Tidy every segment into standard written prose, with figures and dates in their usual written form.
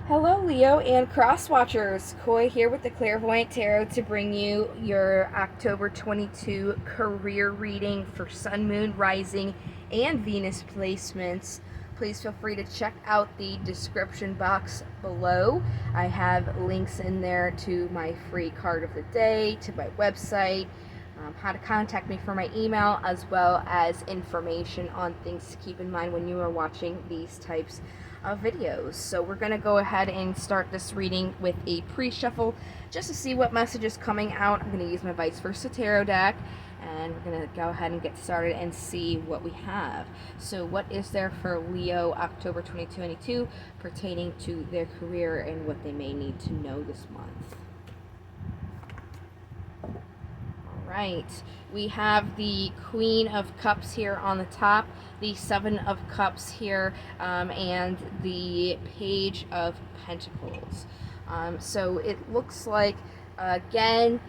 Hello, Leo and cross watchers. Koi here with the Clairvoyant Tarot to bring you your October 22 career reading for Sun, Moon, Rising, and Venus placements. Please feel free to check out the description box below. I have links in there to my free card of the day, to my website, how to contact me for my email, as well as information on things to keep in mind when you are watching these types of videos. So we're going to go ahead and start this reading with a pre-shuffle just to see what message is coming out. I'm going to use my Vice Versa Tarot deck, and we're going to go ahead and get started and see what we have. So what is there for Leo October 2022 pertaining to their career and what they may need to know this month? Right, we have the Queen of Cups here on the top, the Seven of Cups here, and the Page of Pentacles. So it looks like, again,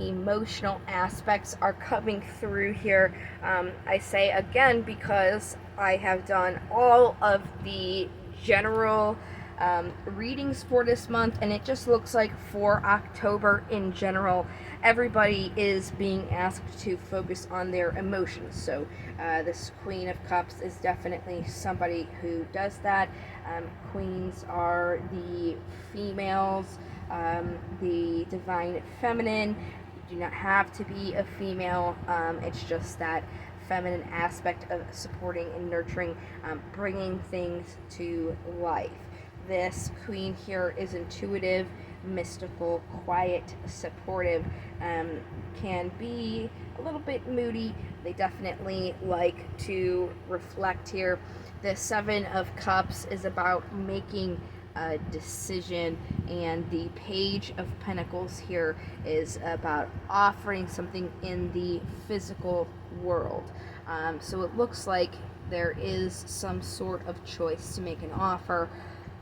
emotional aspects are coming through here. I say again because I have done all of the general readings for this month, and it just looks like for October in general, everybody is being asked to focus on their emotions. So this Queen of Cups is definitely somebody who does that. Queens are the females, the divine feminine. You do not have to be a female. It's just that feminine aspect of supporting and nurturing, bringing things to life. This queen here is intuitive, mystical, quiet, supportive, can be a little bit moody. They definitely like to reflect here. The Seven of Cups is about making a decision, and the Page of Pentacles here is about offering something in the physical world. So it looks like there is some sort of choice to make an offer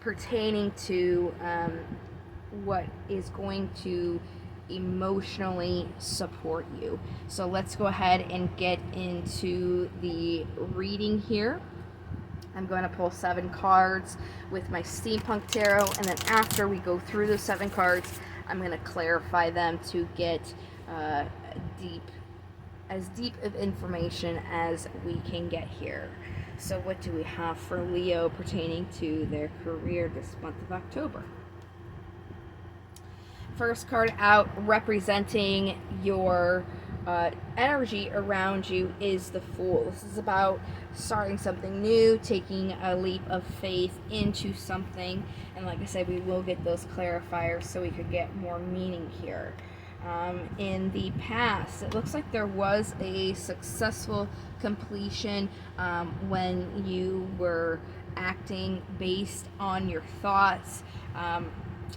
pertaining to what is going to emotionally support you. So let's go ahead and get into the reading here. I'm going to pull 7 cards with my Steampunk Tarot, and then after we go through the 7 cards, I'm going to clarify them to get as deep of information as we can get here. So what do we have for Leo pertaining to their career this month of October? First card out representing your energy around you is the Fool. This is about starting something new, taking a leap of faith into something. And like I said, we will get those clarifiers so we could get more meaning here. In the past, it looks like there was a successful completion when you were acting based on your thoughts.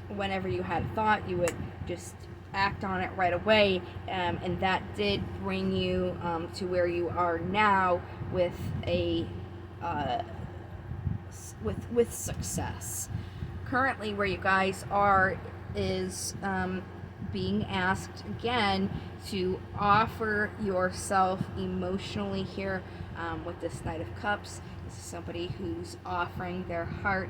Whenever you had a thought, you would just act on it right away, and that did bring you to where you are now with a with success. Currently, where you guys are is being asked again to offer yourself emotionally here with this Knight of Cups. This is somebody who's offering their heart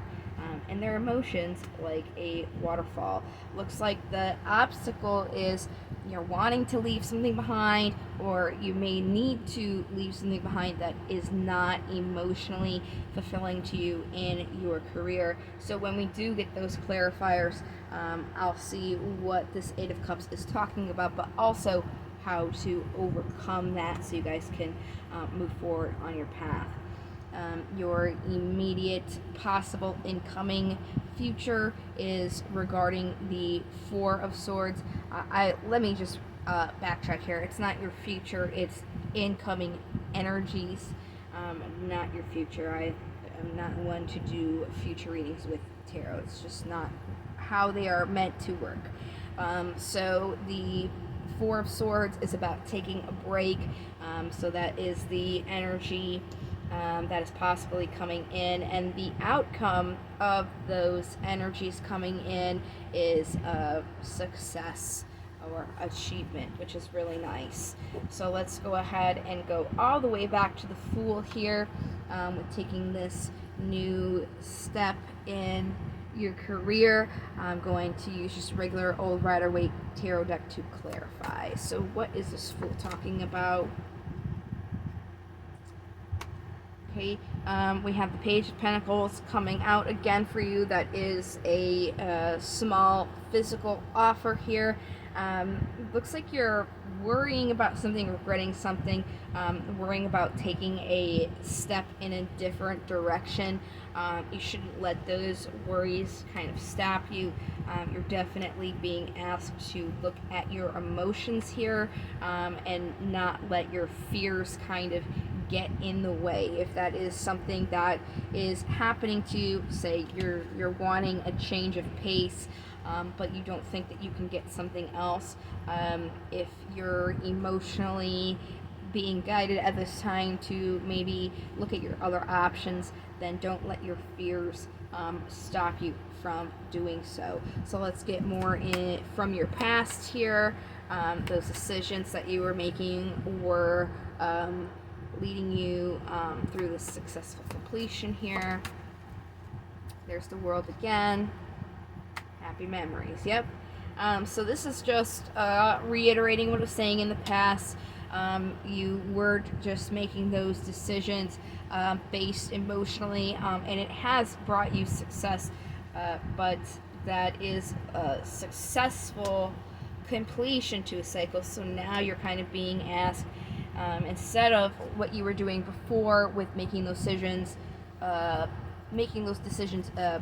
and their emotions like a waterfall. Looks like the obstacle is you're wanting to leave something behind, or you may need to leave something behind that is not emotionally fulfilling to you in your career. So when we do get those clarifiers, I'll see what this Eight of Cups is talking about, but also how to overcome that so you guys can move forward on your path. Your immediate possible incoming future is regarding the Four of Swords. Let me just backtrack here. It's not your future, it's incoming energies, not your future. I am not one to do future readings with tarot. It's just not how they are meant to work. So the Four of Swords is about taking a break. So that is the energy that is possibly coming in, and the outcome of those energies coming in is success or achievement, which is really nice. So let's go ahead and go all the way back to the Fool here, with taking this new step in your career, I'm going to use just regular old Rider-Waite tarot deck to clarify. So what is this Fool talking about? Okay, we have the Page of Pentacles coming out again for you. That is a small physical offer here. Looks like you're worrying about something, regretting something, worrying about taking a step in a different direction. You shouldn't let those worries kind of stop you. You're definitely being asked to look at your emotions here, and not let your fears kind of get in the way. If that is something that is happening to you, say you're wanting a change of pace, but you don't think that you can get something else, if you're emotionally being guided at this time to maybe look at your other options, then don't let your fears stop you from doing so. So let's get more in from your past here. Those decisions that you were making were leading you through the successful completion here. There's the World again. Happy memories. Yep. So this is just reiterating what I was saying in the past. You were just making those decisions based emotionally, and it has brought you success, but that is a successful completion to a cycle. So now you're kind of being asked, instead of what you were doing before with making those decisions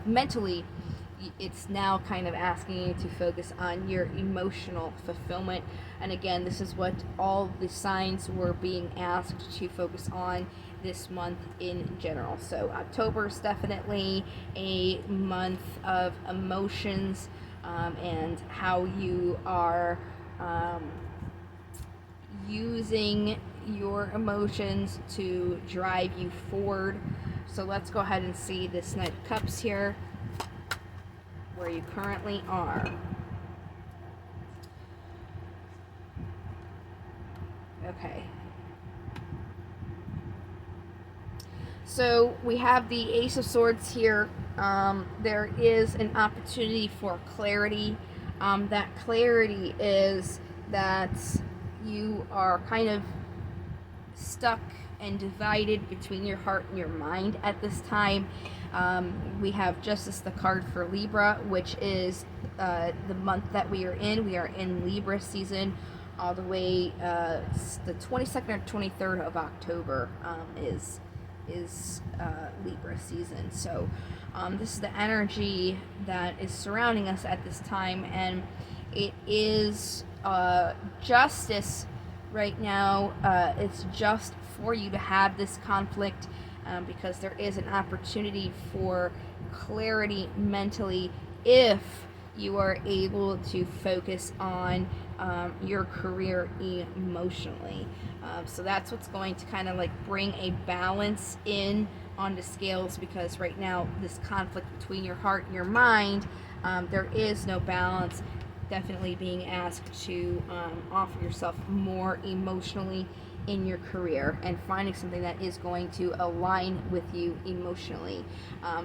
mentally, it's now kind of asking you to focus on your emotional fulfillment. And again, this is what all the signs were being asked to focus on this month in general. So October is definitely a month of emotions, and how you are using your emotions to drive you forward. So let's go ahead and see this Knight of Cups here, where you currently are. Okay. So we have the Ace of Swords here. There is an opportunity for clarity. That clarity is that you are kind of stuck and divided between your heart and your mind at this time. We have Justice, the card for Libra, which is the month that we are in. We are in Libra season all the way the 22nd or 23rd of October is Libra season. So this is the energy that is surrounding us at this time, and it is justice right now. It's just for you to have this conflict, because there is an opportunity for clarity mentally if you are able to focus on your career emotionally. So that's what's going to kind of like bring a balance in on the scales, because right now this conflict between your heart and your mind, there is no balance. Definitely being asked to offer yourself more emotionally in your career and finding something that is going to align with you emotionally.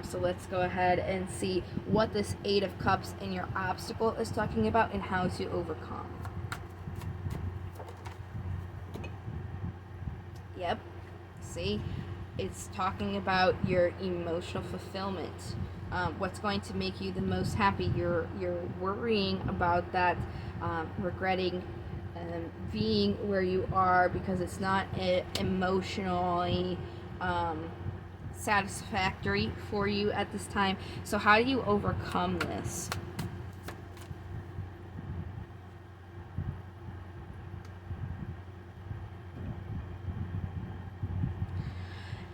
So let's go ahead and see what this Eight of Cups and your obstacle is talking about and how to overcome. Yep, see, it's talking about your emotional fulfillment. What's going to make you the most happy. You're worrying about that, regretting being where you are because it's not emotionally satisfactory for you at this time. So how do you overcome this?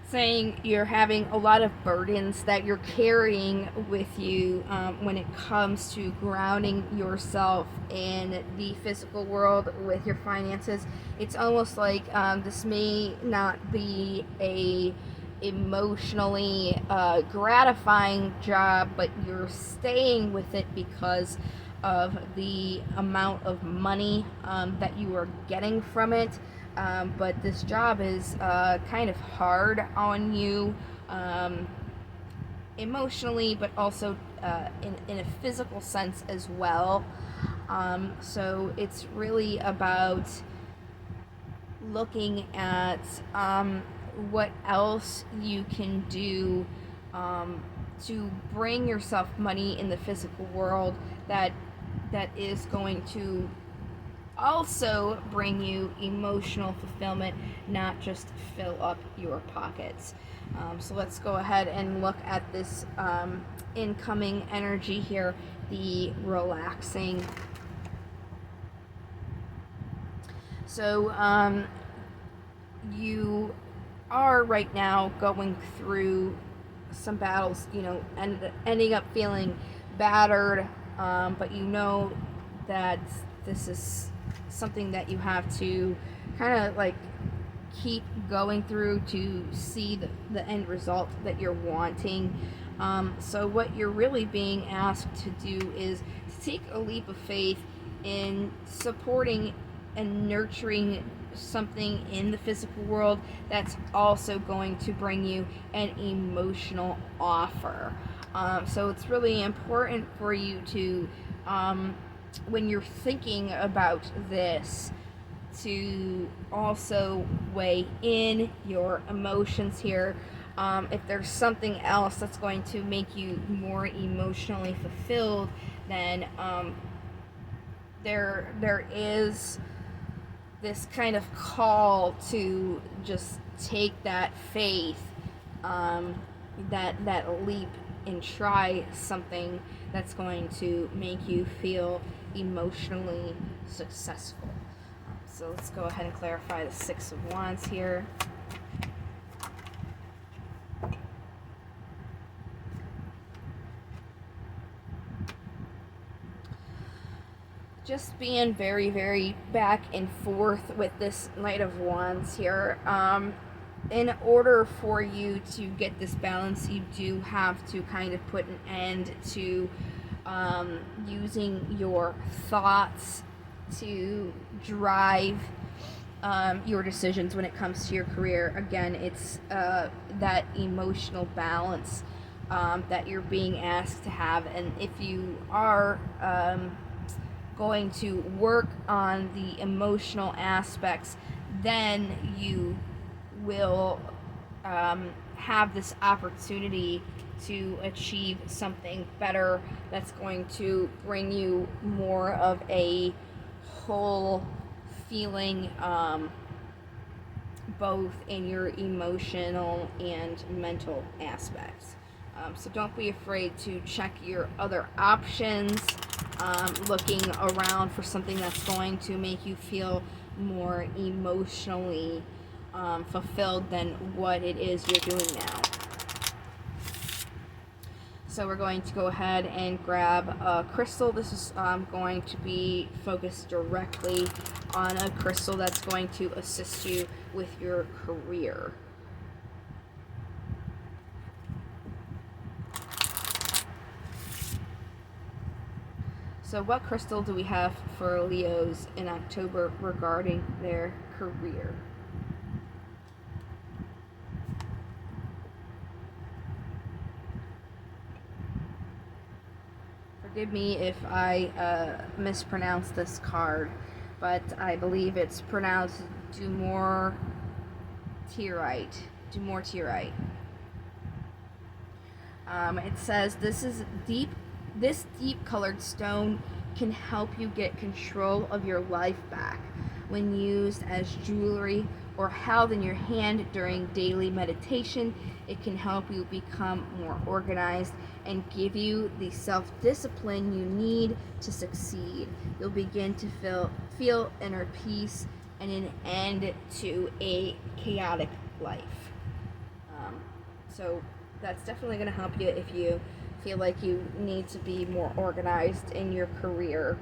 Saying you're having a lot of burdens that you're carrying with you when it comes to grounding yourself in the physical world with your finances. It's almost like this may not be a emotionally gratifying job, but you're staying with it because of the amount of money that you are getting from it. But this job is kind of hard on you, emotionally, but also in a physical sense as well. So it's really about looking at what else you can do to bring yourself money in the physical world that is going to also bring you emotional fulfillment, not just fill up your pockets. So let's go ahead and look at this incoming energy here, the relaxing. So you are right now going through some battles, ending up feeling battered, but you know that this is something that you have to kind of like keep going through to see the end result that you're wanting. So what you're really being asked to do is to take a leap of faith in supporting and nurturing something in the physical world that's also going to bring you an emotional offer. So it's really important for you to, when you're thinking about this, to also weigh in your emotions here. If there's something else that's going to make you more emotionally fulfilled, then there is this kind of call to just take that faith, that leap, and try something that's going to make you feel emotionally successful. So let's go ahead and clarify the Six of Wands here. Just being very, very back and forth with this Knight of Wands here. In order for you to get this balance, you do have to kind of put an end to using your thoughts to drive your decisions when it comes to your career. Again, it's that emotional balance that you're being asked to have. And if you are going to work on the emotional aspects, then you will have this opportunity to achieve something better that's going to bring you more of a whole feeling, both in your emotional and mental aspects. So don't be afraid to check your other options, looking around for something that's going to make you feel more emotionally fulfilled than what it is you're doing now. So we're going to go ahead and grab a crystal. This is going to be focused directly on a crystal that's going to assist you with your career. So what crystal do we have for Leos in October regarding their career? Forgive me if I mispronounce this card, but I believe it's pronounced Dumortierite. Dumortierite. It says this deep colored stone can help you get control of your life back when used as jewelry or held in your hand during daily meditation. It can help you become more organized and give you the self-discipline you need to succeed. You'll begin to feel inner peace and an end to a chaotic life. So that's definitely going to help you if you feel like you need to be more organized in your career.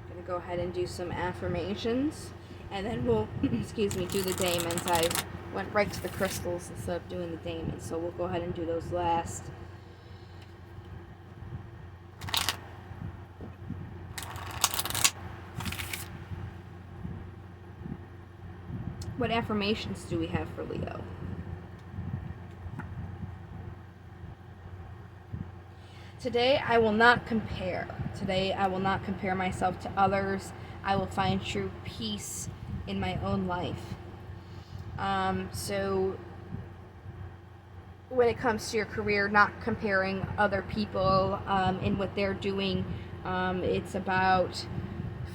I'm going to go ahead and do some affirmations, and then we'll, excuse me, do the daemons. I went right to the crystals instead of doing the daemons, so we'll go ahead and do those last. What affirmations do we have for Leo? Today I will not compare. Today I will not compare myself to others. I will find true peace in my own life. So when it comes to your career, not comparing other people and what they're doing. It's about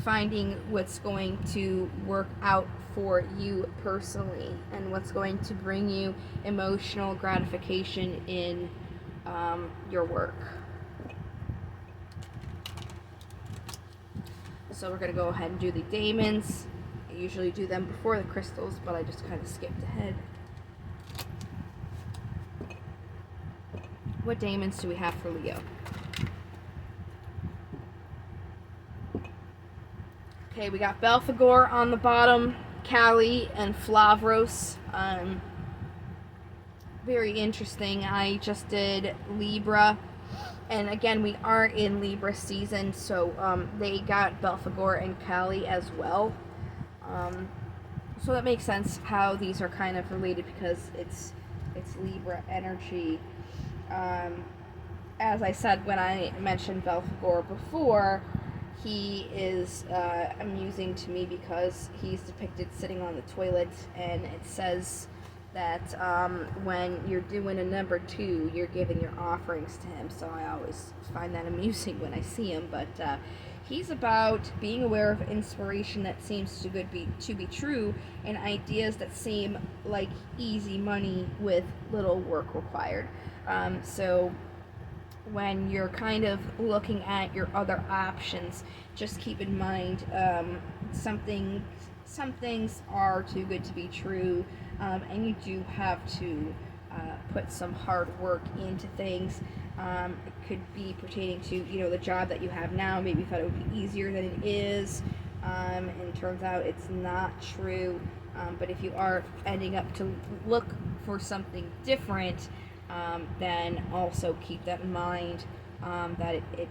finding what's going to work out for you personally and what's going to bring you emotional gratification in your work. So we're going to go ahead and do the daemons. I usually do them before the crystals, but I just kind of skipped ahead. What daemons do we have for Leo? Okay, we got Belphegor on the bottom, Kali, and Flavros. Very interesting. I just did Libra, and again, we are in Libra season, so they got Belphegor and Kali as well. So that makes sense how these are kind of related because it's Libra energy. As I said when I mentioned Belphegor before, he is amusing to me because he's depicted sitting on the toilet, and it says that when you're doing a number 2, you're giving your offerings to him. So I always find that amusing when I see him. But he's about being aware of inspiration that seems to be true, and ideas that seem like easy money with little work required. So when you're kind of looking at your other options, just keep in mind some things are too good to be true, and you do have to put some hard work into things. It could be pertaining to the job that you have now. Maybe you thought it would be easier than it is, and it turns out it's not true. But if you are ending up to look for something different, then also keep that in mind, that it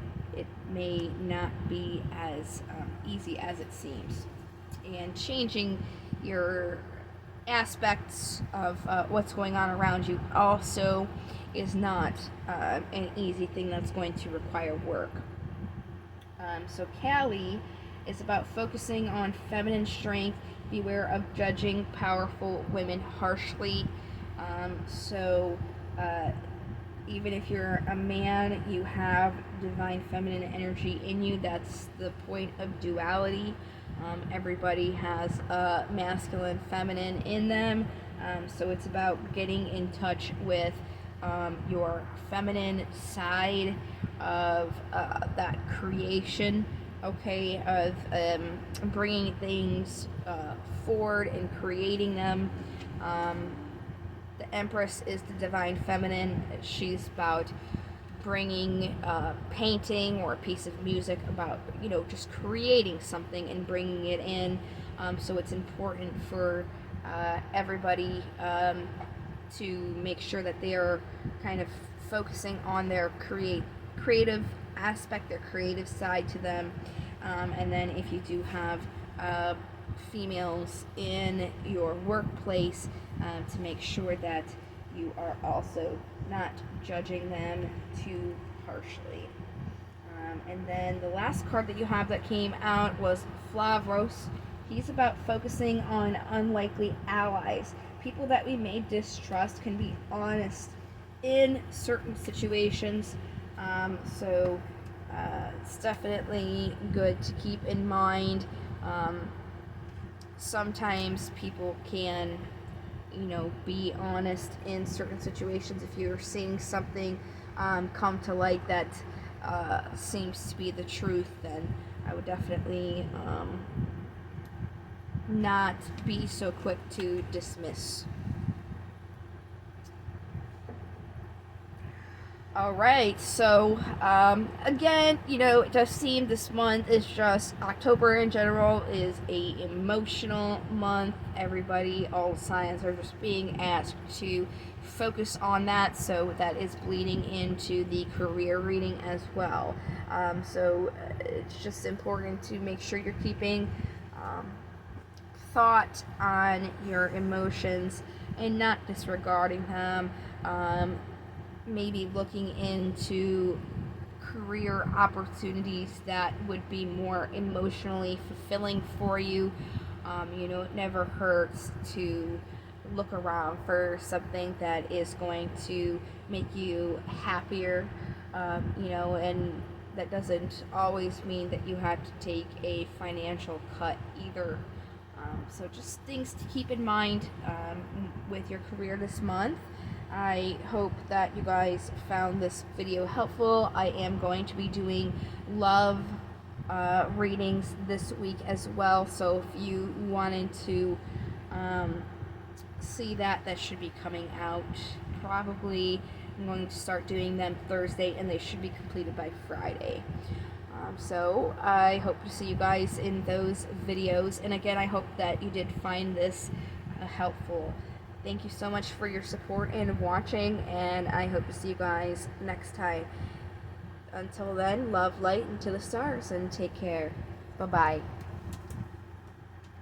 may not be as easy as it seems. And changing your aspects of what's going on around you also is not an easy thing that's going to require work. So Kali is about focusing on feminine strength. Beware of judging powerful women harshly. Even if you're a man, you have divine feminine energy in you. That's the point of duality. Everybody has masculine, feminine in them. So it's about getting in touch with your feminine side of that creation, okay, of bringing things forward and creating them. The Empress is the divine feminine. She's about bringing painting or a piece of music, about just creating something and bringing it in. So it's important for everybody to make sure that they are kind of focusing on their creative aspect, their creative side to them. And then if you do have females in your workplace, to make sure that you are also not judging them too harshly. And then the last card that you have that came out was Flavros. He's about focusing on unlikely allies. People that we may distrust can be honest in certain situations. So it's definitely good to keep in mind. Sometimes people can be honest in certain situations. If you're seeing something come to light that seems to be the truth, then I would definitely not be so quick to dismiss. Alright, so again, it does seem this month is just, October in general is a emotional month. Everybody, all signs are just being asked to focus on that, so that is bleeding into the career reading as well. So it's just important to make sure you're keeping thought on your emotions and not disregarding them. Maybe looking into career opportunities that would be more emotionally fulfilling for you. It never hurts to look around for something that is going to make you happier, and that doesn't always mean that you have to take a financial cut either. So just things to keep in mind with your career this month. I hope that you guys found this video helpful. I am going to be doing love readings this week as well, so if you wanted to see that should be coming out probably. I'm going to start doing them Thursday, and they should be completed by Friday. So I hope to see you guys in those videos, and again, I hope that you did find this helpful. Thank you so much for your support and watching, and I hope to see you guys next time. Until then, love, light, and to the stars, and take care. Bye-bye.